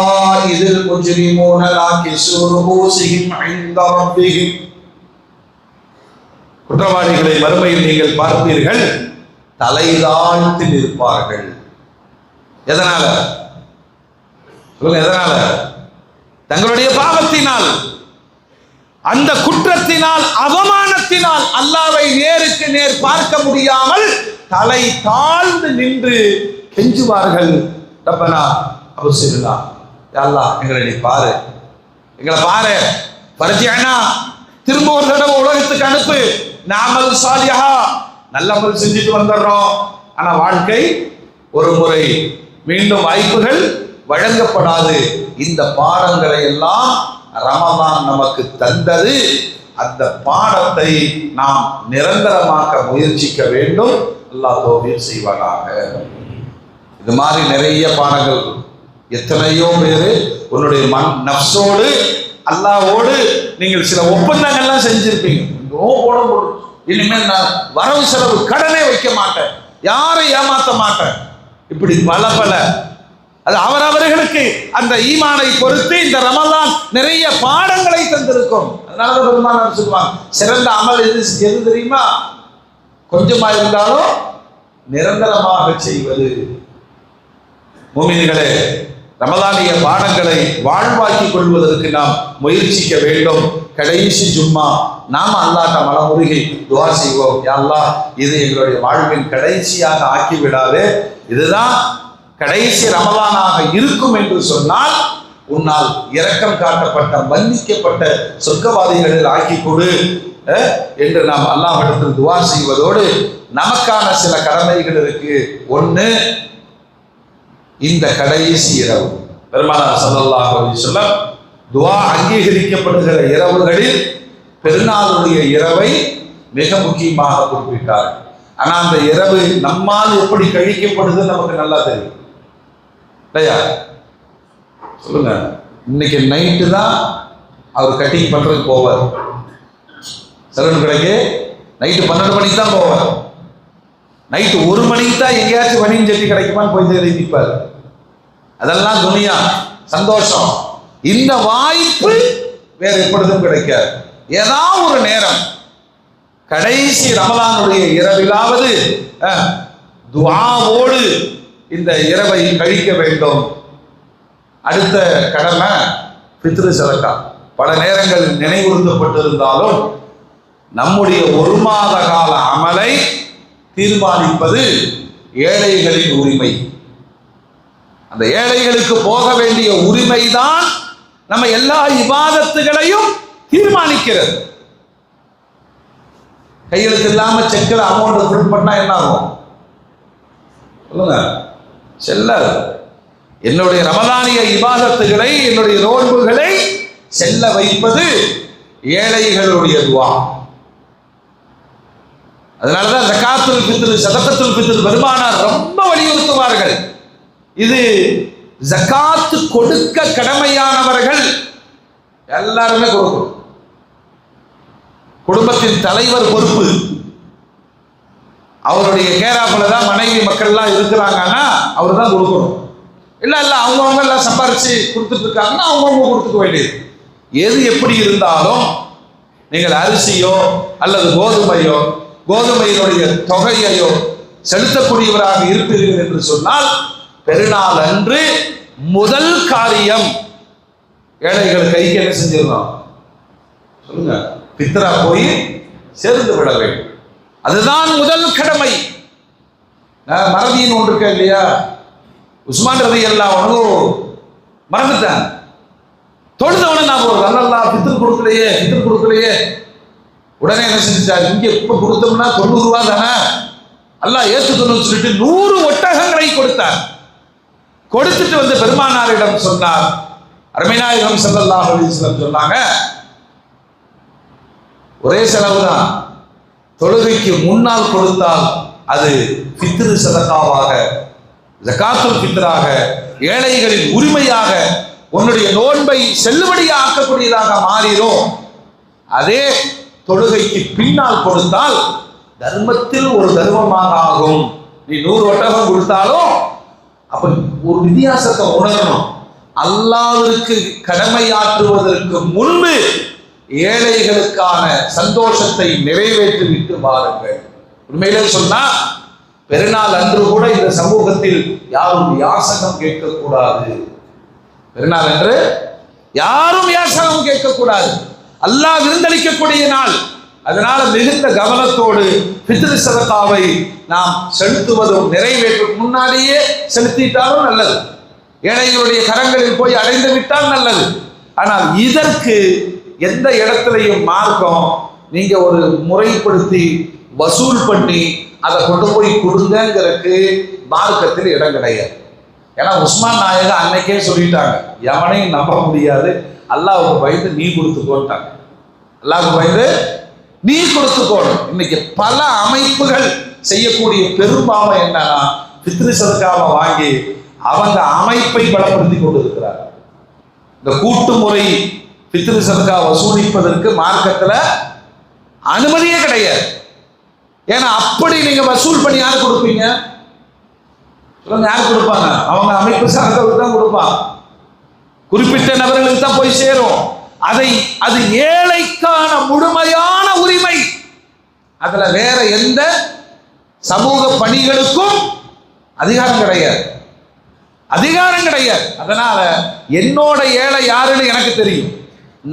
இதில் முஜ்ரிமூன லாகிஸு ரூஸிஹிம் இன்த ரப்பிஹிம். குற்றவாளிகளை மறுமையில் நீங்கள் பார்ப்பீர்கள், தலை தாழ்த்தி நிற்பார்கள். எதனால சொல்லுங்க, எதனால? தங்களுடைய பாவத்தினால், அந்த குற்றத்தினால், அவமானத்தினால் அல்லாஹ்வை நேருக்கு நேர் பார்க்க முடியாமல் தலை தாழ்ந்து நின்று கெஞ்சுவார்கள். ரப்பனா அப்சிர்னா, யா அல்லாஹ் எங்களை நீ பாரு, எங்களை பாரு, ஃபர்ஜிஅனா, திரும்ப ஒரு தடவை உலகத்துக்கு அனுப்பு, நாமல் சாலிஹா, நல்ல அமல் செஞ்சுட்டு வந்துடுறோம். ஆனா வாழ்க்கை ஒரு முறை, மீண்டும் வாய்ப்புகள் வழங்கப்படாது. இந்த பாடங்களை எல்லாம் ரமலான் நமக்கு தந்தது. அந்த பாடத்தை நாம் நிரந்தரமாக்க முயற்சிக்க வேண்டும். அல்லாஹ் தௌஃபீக் செய்வானாக. இது மாதிரி நிறைய பாடங்கள், எத்தனையோ பேரு உன்னுடைய நஃப்ஸோடு அல்லாஹ்வோடு நீங்கள் சில ஒப்பந்தங்கள்லாம் செஞ்சிருப்பீங்க. இனிமேல் நான் வரவு செலவு கடனே வைக்க மாட்டேன், யாரை ஏமாற்ற மாட்டேன், இப்படி பல பல. அது அவரவர்களுக்கு அந்த ஈமானை பொறுத்து இந்த ரமலான் நிறைய பாடங்களை தந்திருக்கும். அதனால பெருமானார் சொல்லுவாங்க, சிறந்த அமல் எது தெரியுமா? கொஞ்சமா இருந்தாலும் நிரந்தரமாக செய்வது. முஃமின்களே, ரமலானிய பாடங்களை வாழ்வாக்கிக் கொள்வதற்கு நாம் முயற்சிக்க வேண்டும். கடைசி ஜும்மா நாம் அல்லாஹ்ட்ட மனமுருகி துஆ செய்வோம். யா அல்லாஹ், இது எங்களுடைய வாழ்வின் கடைசியாக ஆக்கிவிடாதே, இதுதான் கடைசி ரமலானாக இருக்கும் என்று சொன்னால் உன்னால் இரக்கம் காட்டப்பட்ட மன்னிக்கப்பட்ட சொர்க்கவாதிகளில் ஆக்கி கொடு என்று நாம் அல்லாஹ்விடத்தில் துஆ செய்வதோடு நமக்கான சில கடமைகள் இருக்கு. ஒன்று, இந்த கடைசி இரவு பெருமானார் ஸல்லல்லாஹு அலைஹி வஸல்லம் துஆ அங்கீகரிக்கப்படுகிற இரவுகளில் பெருநாளுடைய இரவை மிக முக்கியமாக குறிப்பிட்டார். ஆனா அந்த இரவு நம்மால் எப்படி கழிக்கப்படுது நமக்கு நல்லா தெரியும் இல்லையா? சொல்லுங்க. இன்னைக்கு நைட்டு தான் அவர் கட்டிங் பண்றதுக்கு போவார். சலூன் கடைக்கு நைட்டு 12 மணிக்கு தான் போவார். நைட்டு 1 மணிக்கு தான் எங்கேயாச்சும் வணிகம் செட்டி கிடைக்குமான்னு போய் தேடி நிற்பார். அதெல்லாம் துனியா சந்தோஷம். இந்த வாய்ப்பு வேற எப்பொழுதும் கிடைக்காது. ஏதாவது ஒரு நேரம் கடைசி ரமலானுடைய இரவிலாவது துஆவோடு இந்த இரவை கழிக்க வேண்டும். அடுத்த கடமை ஃபித்ரு சதகா. பல நேரங்களில் நினைவுறுத்தப்பட்டிருந்தாலும் நம்முடைய 1 மாத கால அமலை தீர்மானிப்பது ஏழைகளின் உரிமை. அந்த ஏழைகளுக்கு போக வேண்டிய உரிமைதான் நம்ம எல்லா இபாதத்துகளையும் தீர்மானிக்கிறது. கையெழுத்து இல்லாம செக்கில் அமௌண்ட் ஃபில் பண்ணா என்ன ஆகும் சொல்லுங்க? செல்லாது. என்னுடைய ரமலானிய இபாதத்துகளை, என்னுடைய நோன்புகளை செல்ல வைப்பது ஏழைகளுடைய துஆ. அதனாலதான் ஜகாத்துல் ஃபித்ர், சதகத்துல் ஃபித்ர் பெருமானார் ரொம்ப வலியுறுத்துவார்கள். இது ஜகாத்து கொடுக்க கடமையானவர்கள் எல்லாருமே கொடுக்கணும். குடும்பத்தின் தலைவர் பொறுப்பு. அவருடைய கேராப்புல தான் மனைவி மக்கள்லாம் இருக்கிறாங்கன்னா அவர் தான் கொடுக்கணும். இல்லை அவங்கவுங்க எல்லாம் சம்பாரிச்சு கொடுத்துட்டு இருக்காங்கன்னா அவங்கவுங்க கொடுத்துக்க வேண்டியது. எது எப்படி இருந்தாலும் நீங்கள் அரிசியோ அல்லது கோதுமையினுடைய தொகையையோ செலுத்தக்கூடியவராக இருப்பீர்கள் என்று சொன்னால் பெருநாள் அன்று முதல் காரியம் ஏழைகள் கைக்கு என்ன செஞ்சிடணும் சொல்லுங்க? பித்ரா போய் சேர்ந்து விட வேண்டும். அதுதான் முதல் கடமை. மறதியின் ஒன்று இருக்க இல்லையா? உஸ்மான் ரலியல்லாஹு அன்ஹு மறந்துட்டான். தொழுதவன நான் ஒரு அல்லாஹ் பித்ரு கொடுக்கலையே. உடனே என்ன செஞ்சார்? இங்க இப்ப கொடுத்தோம்னா 90 ரூபாய் தானே, அல்லாஹ் ஏத்துக்கணும்னு சொல்லிட்டு 100 ஒட்டகங்களை கொடுத்தார். கொடுத்துட்டு வந்து பெருமானாரிடம் சொன்னார். அருமைநாயகம் ஸல்லல்லாஹு அலைஹி வஸல்லம் சொன்னாங்க, ஒரே செலவு தான். தொழுகைக்கு முன்னால் கொடுத்தால் அது ஃபித்ரு சதகாவாக, ஜகாத்துல் ஃபித்ராக, ஏழைகளின் உரிமையாக, உன்னுடைய நோன்பை செல்லுபடியாக்கக்கூடியதாக மாறிடும். அதே தொழுகைக்கு பின்னால் கொடுத்தால் தர்மத்தில் ஒரு தர்மமாக ஆகும். நீ 100 ஒட்டகம் கொடுத்தாலும் அப்ப ஒரு வித்தியாசத்தை உணரணும். அல்லாஹ்விற்கு கடமையாற்றுவதற்கு முன்பு ஏழைகளுக்கான சந்தோஷத்தை நிறைவேற்றி விட்டு வாருங்கள். உண்மையிலே சொன்னா பெருநாள் அன்று கூட இந்த சமூகத்தில் யாரும் யாசகம் கேட்கக்கூடாது. பெருநாள் அன்று யாரும் யாசகம் கேட்கக்கூடாது. அல்லாஹ் விருந்தளிக்கக்கூடிய நாள். அதனால மிகுந்த கவனத்தோடு ஃபித்ர் சதகாவை நாம் செலுத்துவதும் நிறைவேற்றும் முன்னாடியே செலுத்திட்டாலும் நல்லது. ஏழைகளுடைய கரங்களில் போய் அடைந்து விட்டால் நல்லது. ஆனால் இதற்கு எந்த இடத்திலையும் மார்க்கம் நீங்க ஒரு முறைப்படுத்தி வசூல் பண்ணி அதை கொண்டு போய் கொடுங்கிறதுக்கு மார்க்கத்தில் இடம் கிடையாது. ஏன்னா உஸ்மான் நாயகம் அன்னைக்கே சொல்லிட்டாங்க, எவனையும் நம்ப முடியாது, அல்லாஹ்வுக்கு பயந்து நீ கொடுத்துக்கோட்டாங்க. அல்லாஹ்வுக்கு பயந்து நீ கொடுத்துக்கோணும். இன்னைக்கு பல அமைப்புகள் செய்யக்கூடிய பெரும்பாவம் என்னன்னா ஃபித்ரு சதகாவை வாங்கி அவங்க அமைப்பை பலப்படுத்தி கொண்டு இருக்கிறார். இந்த கூட்டு முறை ஃபித்ரு சதகா வசூலிப்பதற்கு மார்க்கத்துல அனுமதியே கிடையாது. ஏன்னா அப்படி நீங்க வசூல் பண்ணி யார் கொடுப்பீங்க? யார் கொடுப்பாங்க? அவங்க அமைப்பு சார்ந்தவர்கள் தான் கொடுப்பாங்க. குறிப்பிட்ட நபர்களுக்கு தான் போய் சேரும். அது ஏழைக்கான முழுமையான உரிமை. அதுல வேற எந்த சமூக பணிகளுக்கும் அதிகாரம் கிடையாது, அதிகாரம் கிடையாது. அதனால என்னோட ஏழை யாருன்னு எனக்கு தெரியும்.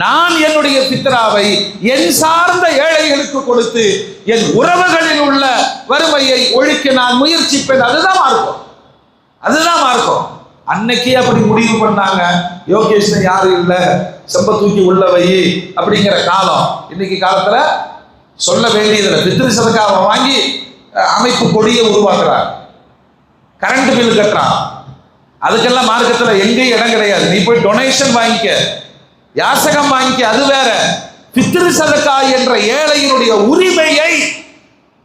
நான் என்னுடைய பித்ராவை என் சார்ந்த ஏழைகளுக்கு கொடுத்து என் உறவுகளில் உள்ள வறுமையை ஒழிக்க நான் முயற்சிப்பேன். அதுதான் மார்க்கம், அதுதான் மார்க்கம். அன்னைக்கே அப்படி முடிவு பண்ணாங்க. யோகேஷ் யாரும் இல்லை, செம்ப தூக்கி உள்ள வை அப்படிங்கிற காலம். இன்னைக்கு காலத்துல சொல்ல வேண்டியதில்லை. பித்ரு சதக்காவை வாங்கி அமைப்பு கொடியை உருவாக்குறான், கரண்ட் பில் கட்டுறான். அதுக்கெல்லாம் மார்க்கத்துல எங்கேயும் இடம் கிடையாது. நீ போய் டொனேஷன் வாங்கிக்க, யாசகம் வாங்கிக்க, அது வேற. பித்ரு சதக்கா என்ற ஏழையினுடைய உரிமையை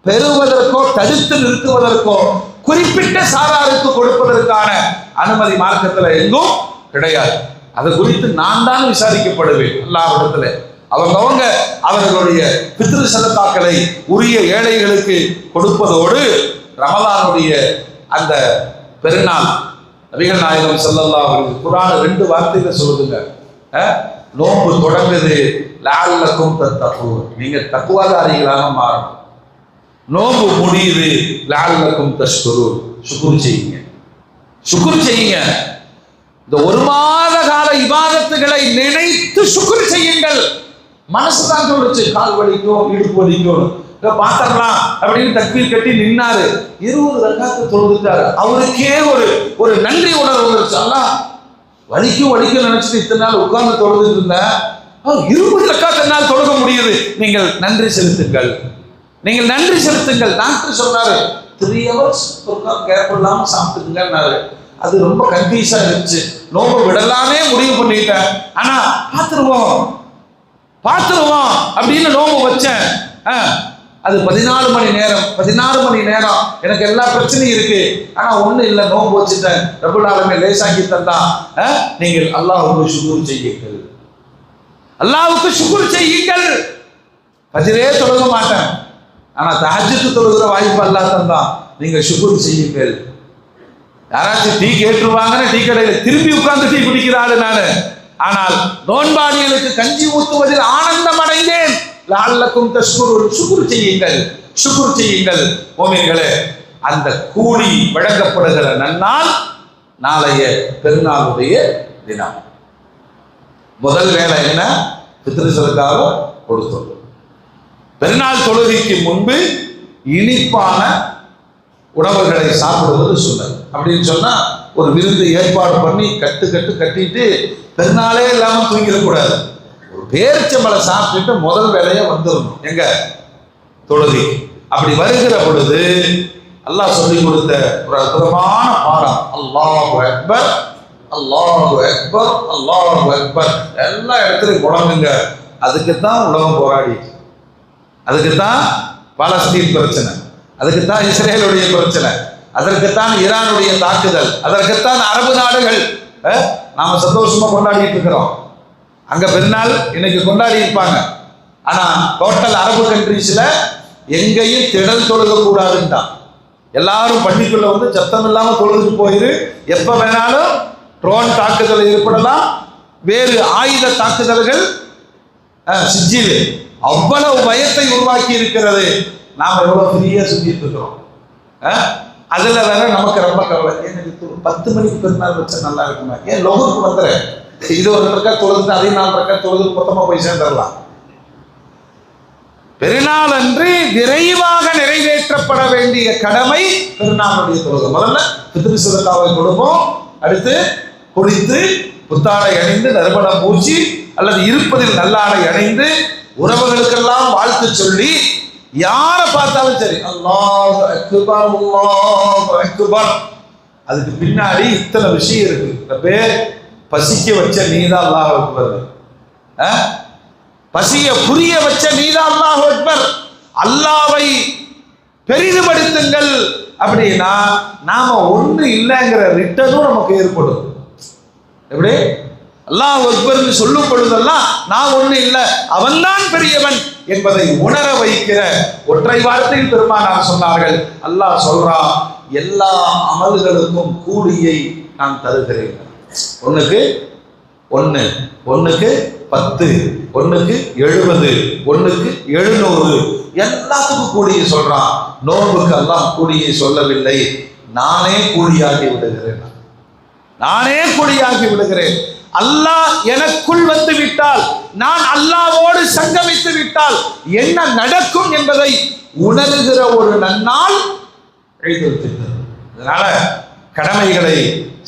பெறுவதற்கோ தடுத்து நிறுத்துவதற்கோ குறிப்பிட்ட சாராருக்கு கொடுப்பதற்கான அனுமதி மார்க்கத்துல எங்கும் கிடையாது. அது குறித்து நான் தான் விசாரிக்கப்படுவேன் அல்லாஹ்விடத்துல. அவங்க அவர்களுடைய பித்ரு சதக்காக்களை உரிய ஏழைகளுக்கு கொடுப்பதோடு ரமலானுடைய அந்த பெருநாள் நபிகள் நாயகம் ஸல்லல்லாஹு அலைஹி வஸல்லம் குர்ஆன் 2 வார்த்தையில சொல்லுதுங்க. நோன்பு தொடங்குது லஅல்லக்கும் தத்தகூன், நீங்க தக்வாதாரிகளாக மாறணும். நோன்பு முடியுது லஅல்லக்கும் தஷ்குரூன், சுக்ர் செய்யுங்க, சுக்ர் செய்யுங்க. இந்த 1 மாத கால இபாதத்துகளை நினைத்து சுக்ர் செய்யுங்கள். மனசுதான் சொல்லுச்சு கால் வலிக்கும் இடுப்பு வலிக்கும் பாத்திரலாம் அப்படின்னு தக்பீர் கட்டி நின்னாரு. 20 ரக்காத்து தொழுதுட்டாரு. அவருக்கே ஒரு நன்றி உணர்வு வந்துருச்சு. அல்லாஹ் வலிக்கும் நினைச்சிட்டு இத்தனை நாள் உட்கார்ந்து தொழுதுட்டு இருந்தேன், 20 ரக்காத்து என்னால் தொழுக முடியுது. நீங்கள் நன்றி செலுத்துங்கள், நீங்கள் நன்றி செலுத்துங்கள். டாக்டர் சொன்னாரு 3 hours கேப் இல்லாம சாப்பிட்டுங்கன்னாரு. அது ரொம்ப கன்ஃபியூஸா இருந்துச்சு. நோம்பு விடலாமே முடிவு பண்ணிட்டேன். ஆனா பார்த்துருவோம் அப்படின்னு நோம்பு வச்சேன். அது 16 மணி நேரம் எனக்கு எல்லா பிரச்சனையும் இருக்கு. ஆனா ஒண்ணு இல்லை, நோம்பு வச்சுட்டேன், ரப்பல் ஆலமீன் லேசாக்கி தந்தா. நீங்கள் அல்லாஹ்வுக்கு ஷுக்ர் செய்யுங்கள், அல்லாஹ்வுக்கு ஷுக்ர் செய்யுங்கள். ஃபஜ்ரே தொழுக மாட்டேன், ஆனா தஹஜ்ஜுத் தொழுகிற வாய்ப்பு அல்லாஹ் தந்தான், நீங்க ஷுக்ர் செய்யுங்கள். யாராச்சும் டீ கேட்டுருவாங்கன்னு டீ கடையில் திரும்பி உட்கார்ந்து டீ குடிக்கிறாரு நானு. ஆனால் நோன்பாளிகளுக்கு கஞ்சி ஊத்துவதில் ஆனந்தம் அடைந்தேன். லஅல்லக்கும் தஷ்குரூன், சுக்ர் செய்யுங்கள், சுக்ர் செய்யுங்கள். மோமின்களே, அந்த கூலி வழங்கப்படுகிற நன்னாள் நாளைய பெருநாளுடைய தினம். முதல் வேலை என்ன? பித்ரு சதக்காவை கொடுத்தோம். பெருநாள் தொழுகைக்கு முன்பு இனிப்பான உணவுகளை சாப்பிடுவது சொன்னது. அப்படின்னு சொன்னா ஒரு விருந்து ஏற்பாடு பண்ணி கட்டிட்டு பெருநாளே இல்லாம தூங்கிடக்கூடாது. ஒரு பேரிச்சம்பழம் சாப்பிட்டுட்டு முதல் வேலையை வந்துடணும் எங்க தொழுகை. அப்படி வருகிற பொழுது அல்லாஹ் சொல்லி கொடுத்த ஒரு அற்புதமான பாடம், அல்லாஹு அக்பர், அல்லாஹு அக்பர், அல்லாஹு அக்பர். எல்லா இடத்துலையும் முழங்குங்க. அதுக்குத்தான் உலகம் போராடி, அதுக்குத்தான் பாலஸ்தீன் பிரச்சனை, அதுக்குத்தான் இஸ்ரேலுடைய பிரச்சனை, அதற்குத்தான் ஈரானுடைய தாக்குதல், அதற்குத்தான் அரபு நாடுகள். நாம சந்தோஷமா கொண்டாடிட்டு இருக்கிறோம். அங்க பெருநாள் இன்னைக்கு கொண்டாடி இருப்பாங்க. ஆனா டோட்டல் அரபு கண்ட்ரீஸ்ல எங்கேயும் திடல் தொழுக கூடாதுன்றான். எல்லாரும் பள்ளிக்குள்ள வந்து சத்தம் இல்லாம தொழுது போயிரு. எப்ப வேணாலும் ட்ரோன் தாக்குதல் ஏற்படலாம், வேறு ஆயுத தாக்குதல்கள். சிஜில் அவ்வளவு பயத்தை உருவாக்கி இருக்கிறது. நாம எவ்வளவு ஃப்ரீயா சுத்திட்டு இருக்கிறோம். அதுல வேற நமக்கு ரொம்ப கவலை. எனக்கு 10 மணிக்கு பெருநாள் வச்சா நல்லா இருக்குமா? ஏன் லோகருக்கு வந்துடுறேன், இது ஒரு ரக்கா தொழுது அதே 4 ரக்கா தொழுது மொத்தமா போய் சேர்ந்துடலாம். பெருநாள் அன்று விரைவாக நிறைவேற்றப்பட வேண்டிய கடமை பெருநாளுடைய தொழுகை. முதல்ல பித்ரு சதக்காவை கொடுப்போம், அடுத்து குடித்து புத்தாடை அணிந்து நறுமணம் பூச்சி அல்லது இருப்பதில் நல்லாடை அணிந்து உறவுகளுக்கெல்லாம் வாழ்த்து சொல்லி யாரை பார்த்தாலும் சரி அல்லாஹ் அக்பர், அல்லாஹ் அக்பர். அதுக்கு பின்னாடி இத்தனை விஷயம் இருக்கு. பேர் பசிக்க வச்ச நீதான் அல்லாஹ் அக்பர், பசிய புரிய வச்ச நீதான் அல்லாஹ் அக்பர். அல்லாஹ்வை பெரிதுபடுத்துங்கள். அப்படின்னா நாம ஒண்ணு இல்லைங்கிற ரிட்டனும் நமக்கு ஏற்படும். எப்படி அல்லாஹ் அக்பர்னு சொல்லும் பொழுதெல்லாம் நான் ஒண்ணு இல்லை, அவன்தான் பெரியவன் என்பதை உணர வைக்கிற ஒற்றை வார்த்தையில் பெருமானார் சொன்னார்கள். அல்லாஹ் சொல்றான், எல்லா அமல்களுக்கும் கூலியை நான் தருகிறேன். ஒண்ணுக்கு 10, ஒண்ணுக்கு 70, ஒண்ணுக்கு 700, எல்லாத்துக்கும் கூலியை சொல்றான். நோன்புக்கு அல்லாஹ் கூலியை சொல்லவில்லை. நானே கூலியாகி விடுகிறேன், நானே கூலியாகி விடுகிறேன். அல்லாஹ் எனக்குள் வந்து விட்டால், நான் அல்லாஹ்வோடு சங்கமித்து விட்டால் என்ன நடக்கும் என்பதை உணர்கிற ஒரு நன்னாள் ஈதுல் ஃபித்ர். அதனால கடமைகளை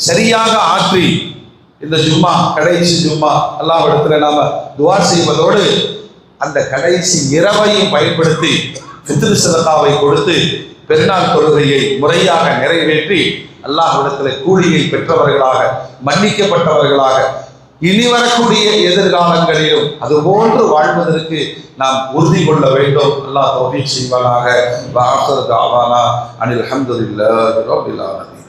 சரியாக ஆற்றி இந்த ஜும்மா கடைசி ஜும்மா அல்லாஹ்விடத்தில் நாம துஆ செய்வதோடு அந்த கடைசி இரவையும் பயன்படுத்தி ஃபித்ர் சதகாவை கொடுத்து பெருநாள் தொழுகையை முறையாக நிறைவேற்றி அல்லாஹ்விடத்தில் கூலியை பெற்றவர்களாக, மன்னிக்கப்பட்டவர்களாக, இனி வரக்கூடிய எதிர்காலங்களிலும் அதுபோன்று வாழ்வதற்கு நாம் உறுதி கொள்ள வேண்டும். அல்லாஹ் தௌஃபீக் செய்வானாக. வ ஆகிரு தஅவானா அனில் ஹம்துலில்லாஹி ரப்பில் ஆலமீன்.